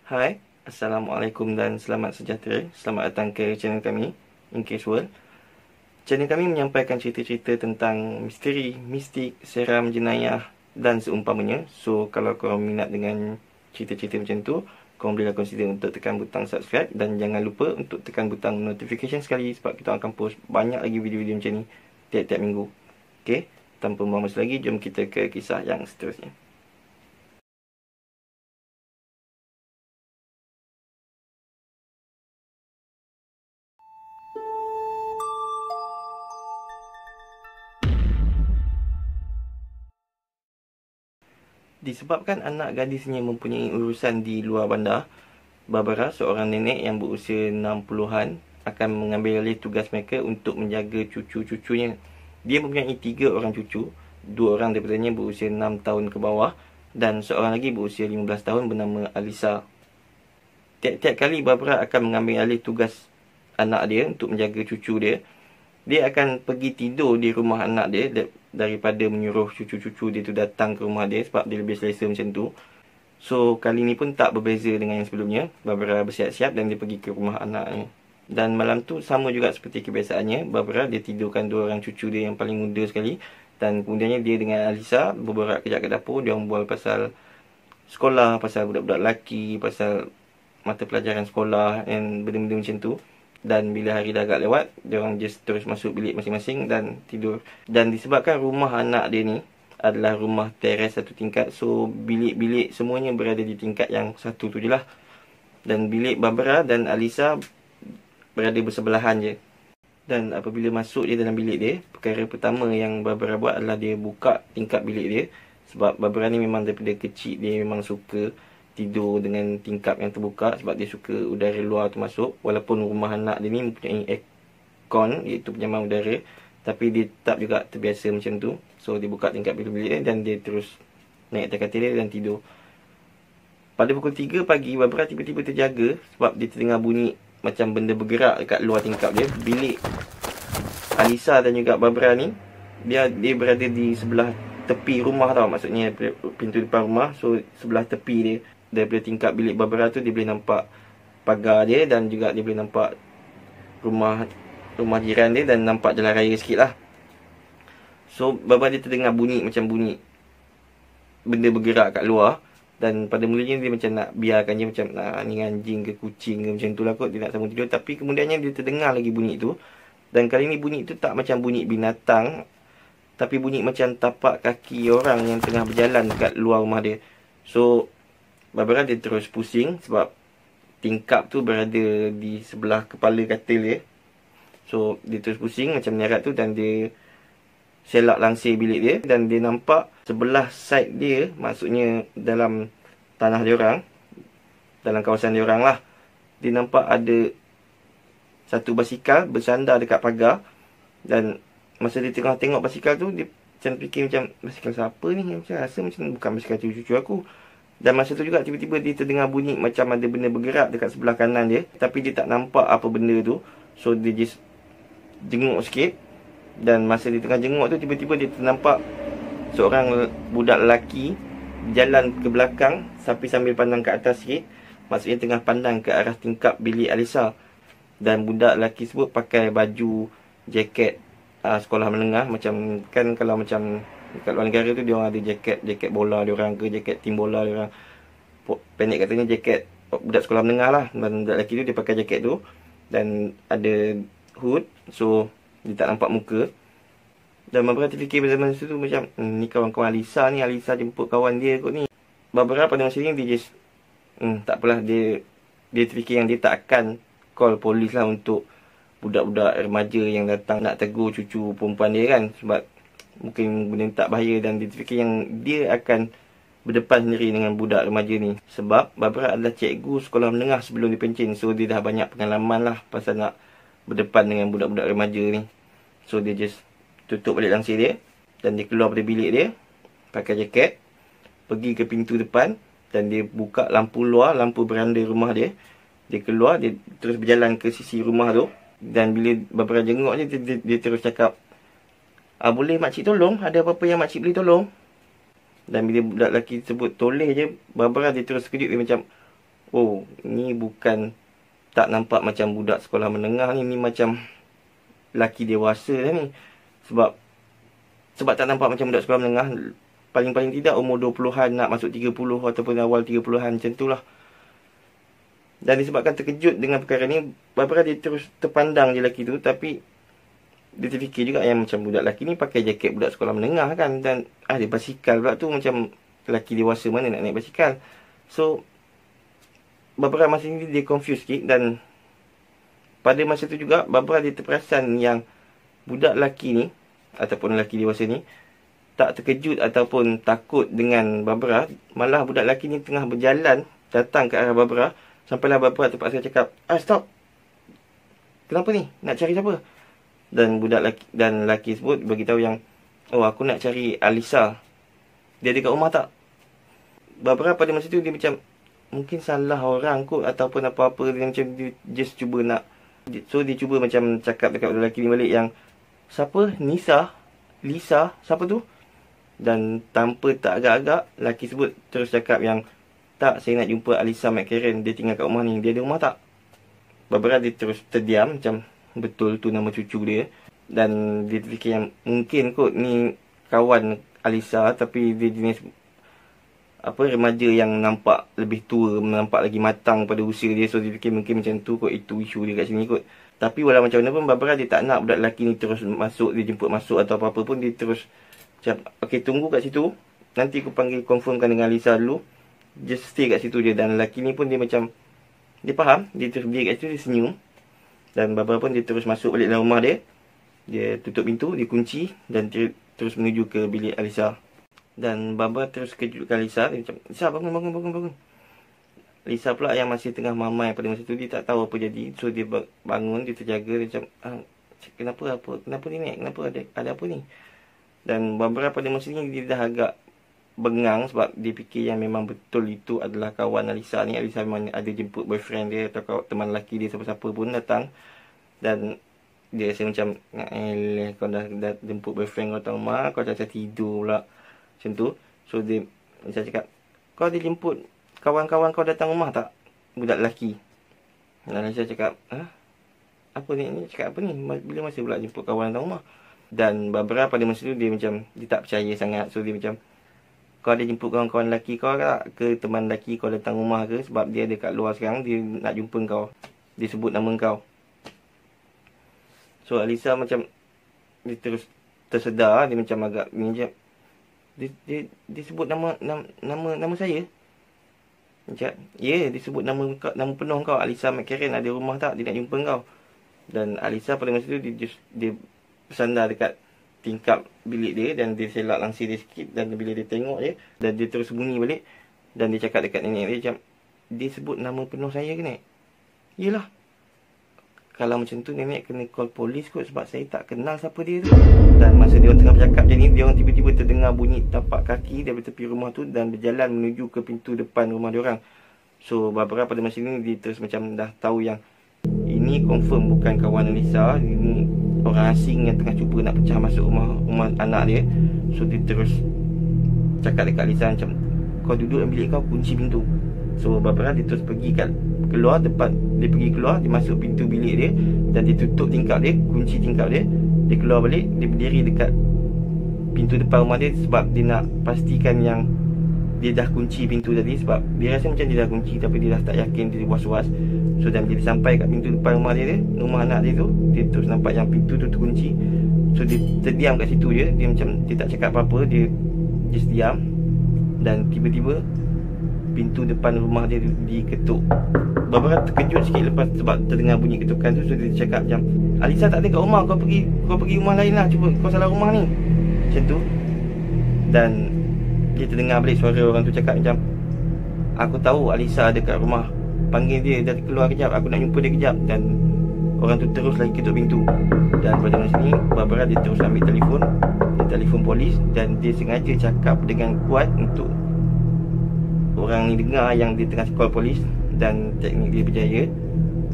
Hai, Assalamualaikum dan selamat sejahtera. Selamat datang ke channel kami, In Case World. Channel kami menyampaikan cerita-cerita tentang misteri, mistik, seram, jenayah dan seumpamanya. So, kalau korang minat dengan cerita-cerita macam tu, korang bolehlah consider untuk tekan butang subscribe. Dan jangan lupa untuk tekan butang notification sekali, sebab kita akan post banyak lagi video-video macam ni tiap-tiap minggu. Okay, tanpa membuang masa lagi, jom kita ke kisah yang seterusnya. Disebabkan anak gadisnya mempunyai urusan di luar bandar, Barbara, seorang nenek yang berusia 60-an, akan mengambil alih tugas mereka untuk menjaga cucu-cucunya. Dia mempunyai 3 orang cucu, 2 orang daripadanya berusia 6 tahun ke bawah dan seorang lagi berusia 15 tahun bernama Alisa. Tiap-tiap kali Barbara akan mengambil alih tugas anak dia untuk menjaga cucu dia, dia akan pergi tidur di rumah anak dia daripada menyuruh cucu-cucu dia tu datang ke rumah dia, sebab dia lebih selesa macam tu. So, kali ni pun tak berbeza dengan yang sebelumnya. Barbara bersiap-siap dan dia pergi ke rumah anaknya. Dan malam tu sama juga seperti kebiasaannya. Barbara dia tidurkan 2 orang cucu dia yang paling muda sekali. Dan kemudiannya dia dengan Alisa berborak kejap ke dapur. Dia orang bual pasal sekolah, pasal budak-budak lelaki, pasal mata pelajaran sekolah dan benda-benda macam tu. Dan bila hari dah agak lewat, dia orang just terus masuk bilik masing-masing dan tidur. Dan disebabkan rumah anak dia ni adalah rumah teres satu tingkat, so bilik-bilik semuanya berada di tingkat yang satu tu je lah. Dan bilik Barbara dan Alisa berada bersebelahan je. Dan apabila masuk je dalam bilik dia, perkara pertama yang Barbara buat adalah dia buka tingkap bilik dia. Sebab Barbara ni memang daripada kecil dia memang suka tidur dengan tingkap yang terbuka, sebab dia suka udara luar tu masuk. Walaupun rumah anak dia ni mempunyai aircon, iaitu penyaman udara, tapi dia tetap juga terbiasa macam tu. So dia buka tingkap bilik dia dan dia terus naik atas katil dia dan tidur. Pada pukul 3 pagi, Barbara tiba-tiba terjaga sebab dia terdengar bunyi macam benda bergerak dekat luar tingkap dia. Bilik Alisa dan juga Barbara ni, dia berada di sebelah tepi rumah tau. Maksudnya pintu depan rumah, so sebelah tepi dia. Daripada tingkap bilik Barbara tu, dia boleh nampak pagar dia dan juga dia boleh nampak rumah jiran dia dan nampak jalan raya sikit lah. So Barbara dia terdengar bunyi macam bunyi benda bergerak kat luar. Dan pada mulanya dia macam nak biarkan je, macam nak ni anjing ke kucing ke macam tu lah kot, dia nak sambung tidur. Tapi kemudiannya dia terdengar lagi bunyi tu. Dan kali ni bunyi tu tak macam bunyi binatang, tapi bunyi macam tapak kaki orang yang tengah berjalan dekat luar rumah dia. So Barbara dia terus pusing sebab tingkap tu berada di sebelah kepala katil dia. So dia terus pusing macam menyarat tu dan dia selak langsir bilik dia. Dan dia nampak sebelah side dia, maksudnya dalam tanah diorang, dalam kawasan diorang lah, dia nampak ada satu basikal bersandar dekat pagar. Dan masa dia tengah tengok basikal tu, dia macam fikir macam, basikal siapa ni? Macam rasa macam bukan basikal cucu-cucu aku. Dan masa tu juga tiba-tiba dia terdengar bunyi macam ada benda bergerak dekat sebelah kanan dia, tapi dia tak nampak apa benda tu. So dia just jenguk sikit. Dan masa dia tengah jenguk tu, tiba-tiba dia ternampak seorang budak lelaki jalan ke belakang sambil pandang ke atas sikit. Maksudnya tengah pandang ke arah tingkap bilik Alisa. Dan budak lelaki sebut pakai baju jaket sekolah menengah. Macam kan kalau macam dekat luar negara tu, dia orang ada jaket bola dia orang ke, jaket tim bola dia orang. Pendek katanya jaket budak sekolah menengah lah. Dan budak lelaki tu dia pakai jaket tu dan ada hood, so dia tak nampak muka. Dan Barbara terfikir pada masa tu macam, ni kawan-kawan Alisa ni, Alisa jemput kawan dia kot ni. Barbara pada masa ni dia just tak apalah, dia terfikir yang dia tak akan call polis lah untuk budak-budak remaja yang datang nak tegur cucu perempuan dia kan. Sebab mungkin benda tak bahaya, dan dia terfikir yang dia akan berdepan sendiri dengan budak remaja ni. Sebab Barbara adalah cikgu sekolah menengah sebelum dipencin, so dia dah banyak pengalaman lah pasal nak berdepan dengan budak-budak remaja ni. So dia just tutup balik langsir dia dan dia keluar dari bilik dia, pakai jaket, pergi ke pintu depan dan dia buka lampu luar, lampu beranda rumah dia. Dia keluar, dia terus berjalan ke sisi rumah tu. Dan bila Barbara jenguk je, dia terus cakap, boleh makcik tolong? Ada apa-apa yang makcik boleh tolong? Dan bila budak lelaki sebut toleh je, Barbara dia terus sekejut. Dia macam, oh, ni bukan, tak nampak macam budak sekolah menengah ni macam lelaki dewasa dah ni. Sebab tak nampak macam budak sekolah menengah. Paling-paling tidak umur 20-an nak masuk 30 ataupun awal 30-an macam tu lah. Dan disebabkan terkejut dengan perkara ni, Barbara dia terus terpandang je lelaki tu. Tapi dia terfikir juga yang macam budak lelaki ni pakai jaket budak sekolah menengah kan. Dan dia basikal pula tu, macam lelaki dewasa mana nak naik basikal. So Barbara masa ni dia confused sikit. Dan pada masa tu juga Barbara dia terperasan yang budak lelaki ni ataupun lelaki dewasa ni tak terkejut ataupun takut dengan Barbara. Malah budak lelaki ni tengah berjalan datang ke arah Barbara. Sampailah Barbara terpaksa cakap, stop, kenapa ni? Nak cari siapa? Dan lelaki sebut beritahu yang, oh, aku nak cari Alisa, dia ada kat rumah tak? Barbara pada masa tu dia macam, mungkin salah orang kot ataupun apa-apa. Dia macam dia just cuba nak, so dia cuba macam cakap dekat lelaki ni balik yang, siapa? Nisa? Lisa? Siapa tu? Dan tanpa tak agak-agak, lelaki sebut terus cakap yang, tak, saya nak jumpa Alisa McCarran, dia tinggal kat rumah ni, dia ada rumah tak? Barbara dia terus terdiam, macam betul tu nama cucu dia. Dan dia fikir yang mungkin kot ni kawan Alisa, tapi dia jenis remaja yang nampak lebih tua, nampak lagi matang pada usia dia. So dia fikir mungkin macam tu kot, itu isu dia kat sini kot. Tapi walau macam mana pun, Barbara dia tak nak budak lelaki ni terus masuk, dia jemput masuk atau apa-apa pun. Dia terus cakap, okay, tunggu kat situ, nanti aku panggil confirmkan dengan Alisa dulu. Just stay kat situ je. Dan lelaki ni pun dia macam, dia faham, dia terus berdiri kat situ, dia senyum. Dan Barbara pun dia terus masuk balik dalam rumah dia. Dia tutup pintu, dia kunci dan dia terus menuju ke bilik Alisa. Dan Barbara terus kejutkan Alisa. Dia macam, Alisa, bangun. Lisa pula yang masih tengah mamai pada masa tu, dia tak tahu apa jadi. So dia bangun, dia terjaga, dia macam, kenapa ni Nek? Kenapa ada apa ni? Dan Barbara pada masa ni dia dah agak bengang sebab dia fikir yang memang betul itu adalah kawan Alisa ni. Alisa memang ada jemput boyfriend dia atau teman lelaki dia, siapa-siapa pun datang. Dan dia rasa macam, kau dah jemput boyfriend kau datang rumah, kau macam tidur pula macam tu. So dia macam cakap, kau ada jemput kawan-kawan kau datang rumah tak? Budak lelaki. Dan Alisa cakap, apa ni? Cakap apa ni? Bila masa pula jemput kawan datang rumah? Dan Barbara pada masa tu dia macam, dia tak percaya sangat. So dia macam, kau ada jemput kawan-kawan lelaki kau tak? Ke teman lelaki kau datang rumah ke? Sebab dia ada kat luar sekarang, dia nak jumpa kau. Dia sebut nama kau. So Alisa macam, dia terus tersedar. Dia macam agak dia sebut nama saya. Macam, dia sebut nama penuh kau, Alisa McCarran, ada rumah tak? Dia nak jumpa kau. Dan Alisa pada masa tu dia bersandar dekat tingkap bilik dia. Dan dia selak langsir dia sikit. Dan bila dia tengok dia, dan dia terus bunyi balik. Dan dia cakap dekat nenek dia macam, dia sebut nama penuh saya ke Nek? Yelah, kalau macam tu nenek kena call polis kot, sebab saya tak kenal siapa dia tu. Dan masa dia orang tengah bercakap je ni, dia orang tiba-tiba terdengar bunyi tapak kaki dari tepi rumah tu dan berjalan menuju ke pintu depan rumah dia orang. So Barbara pada masa ni dia terus macam dah tahu yang ini confirm bukan kawan Alisa, ini orang asing yang tengah cuba nak pecah masuk rumah anak dia. So dia terus cakap dekat Alisa macam, kau duduk dalam bilik kau, kunci pintu. So Barbara dia terus pergi keluar depan. Dia pergi keluar, dia masuk pintu bilik dia dan dia tutup tingkap dia, kunci tingkap dia. Dia keluar balik, dia berdiri dekat pintu depan rumah dia sebab dia nak pastikan yang dia dah kunci pintu tadi. Sebab dia rasa macam dia dah kunci tapi dia dah tak yakin, dia was-was. So dan bila sampai kat pintu depan rumah dia, rumah anak dia tu, dia terus nampak yang pintu tu terkunci. So dia terdiam kat situ je. Dia macam, dia tak cakap apa-apa, dia just diam. Dan tiba-tiba pintu depan rumah dia diketuk. Barbara terkejut sikit lepas sebab terdengar bunyi ketukan tu. So dia cakap macam, Alisa tak ada kat rumah, kau pergi rumah lain lah, cuba kau salah rumah ni, macam tu. Dan dia terdengar balik suara orang tu cakap macam, aku tahu Alisa ada kat rumah, panggil dia dari keluar kejap, aku nak jumpa dia kejap. Dan orang tu terus lagi ketuk pintu. Dan pada masa ni Barbara dia terus ambil telefon, dia telefon polis. Dan dia sengaja cakap dengan kuat untuk orang ni dengar yang dia tengah call polis. Dan teknik dia berjaya.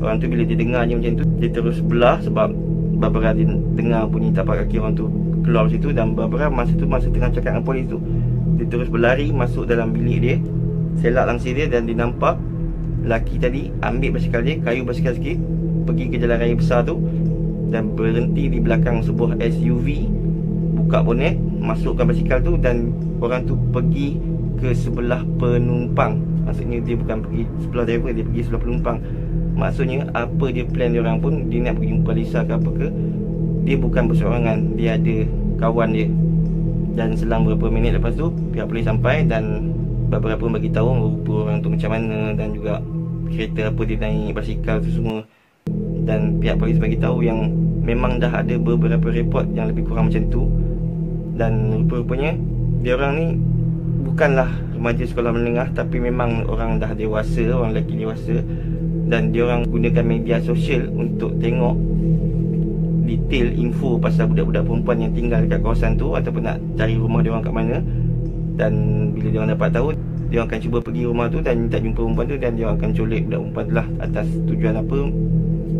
Orang tu bila dia dengar je macam tu, dia terus belah sebab Barbara dia dengar bunyi tapak kaki orang tu keluar situ. Dan Barbara masa tengah cakap dengan polis tu, dia terus berlari masuk dalam bilik dia, selak langsir dia. Dan dia nampak lelaki tadi ambil basikal dia, kayu basikal sikit, pergi ke jalan raya besar tu dan berhenti di belakang sebuah SUV, buka bonet, masukkan basikal tu, dan orang tu pergi ke sebelah penumpang. Maksudnya dia bukan pergi sebelah driver, dia pergi sebelah penumpang. Maksudnya apa dia plan dia orang pun, dia nak pergi jumpa Lisa ke apa ke, dia bukan berseorangan, dia ada kawan dia. Dan selang beberapa minit lepas tu pihak polis sampai dan beberapa pun bagi tahu rupa orang tu macam mana dan juga kereta apa dia naik, basikal tu semua. Dan pihak polis bagi tahu yang memang dah ada beberapa report yang lebih kurang macam tu. Dan rupa-rupanya dia orang ni bukanlah remaja sekolah menengah, tapi memang orang dah dewasa, orang lelaki dewasa. Dan dia orang gunakan media sosial untuk tengok detail info pasal budak-budak perempuan yang tinggal dekat kawasan tu, ataupun nak cari rumah dia orang kat mana. Dan bila dia orang dapat tahu, dia orang akan cuba pergi rumah tu dan minta jumpa perempuan tu, dan dia orang akan culik budak perempuan tu lah. Atas tujuan apa,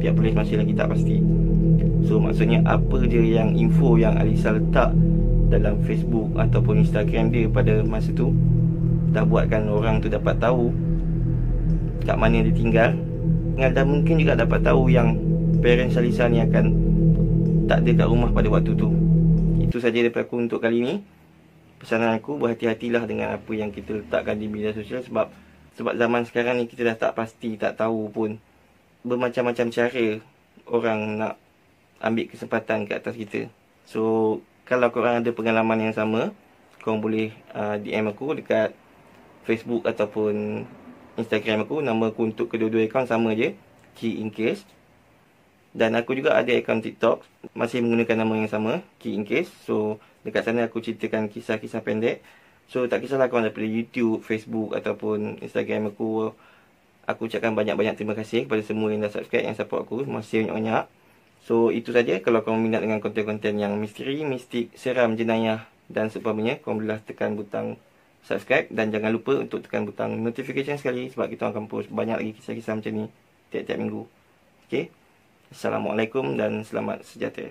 pihak polis masih lagi tak pasti. So maksudnya apa je yang info yang Alisa letak dalam Facebook ataupun Instagram dia pada masa tu dah buatkan orang tu dapat tahu kat mana dia tinggal. Dan mungkin juga dapat tahu yang parents Alisa ni akan tak ada kat rumah pada waktu tu. Itu saja daripada aku untuk kali ni. Pesanan aku, berhati-hatilah dengan apa yang kita letakkan di media sosial. Sebab zaman sekarang ni kita dah tak pasti, tak tahu pun, bermacam-macam cara orang nak ambil kesempatan kat atas kita. So kalau korang ada pengalaman yang sama, korang boleh DM aku dekat Facebook ataupun Instagram aku. Nama aku untuk kedua-dua akaun sama je, Key In Case. Dan aku juga ada akaun TikTok, masih menggunakan nama yang sama, Key In Case. So dekat sana aku ceritakan kisah-kisah pendek. So tak kisahlah korang daripada YouTube, Facebook ataupun Instagram aku. Aku ucapkan banyak-banyak terima kasih kepada semua yang dah subscribe, yang support aku. Masih banyak-banyak. So itu saja. Kalau korang minat dengan konten-konten yang misteri, mistik, seram, jenayah dan seumpamanya, korang bolehlah tekan butang subscribe. Dan jangan lupa untuk tekan butang notification sekali, sebab kita akan post banyak lagi kisah-kisah macam ni tiap-tiap minggu. Okay, Assalamualaikum dan selamat sejahtera.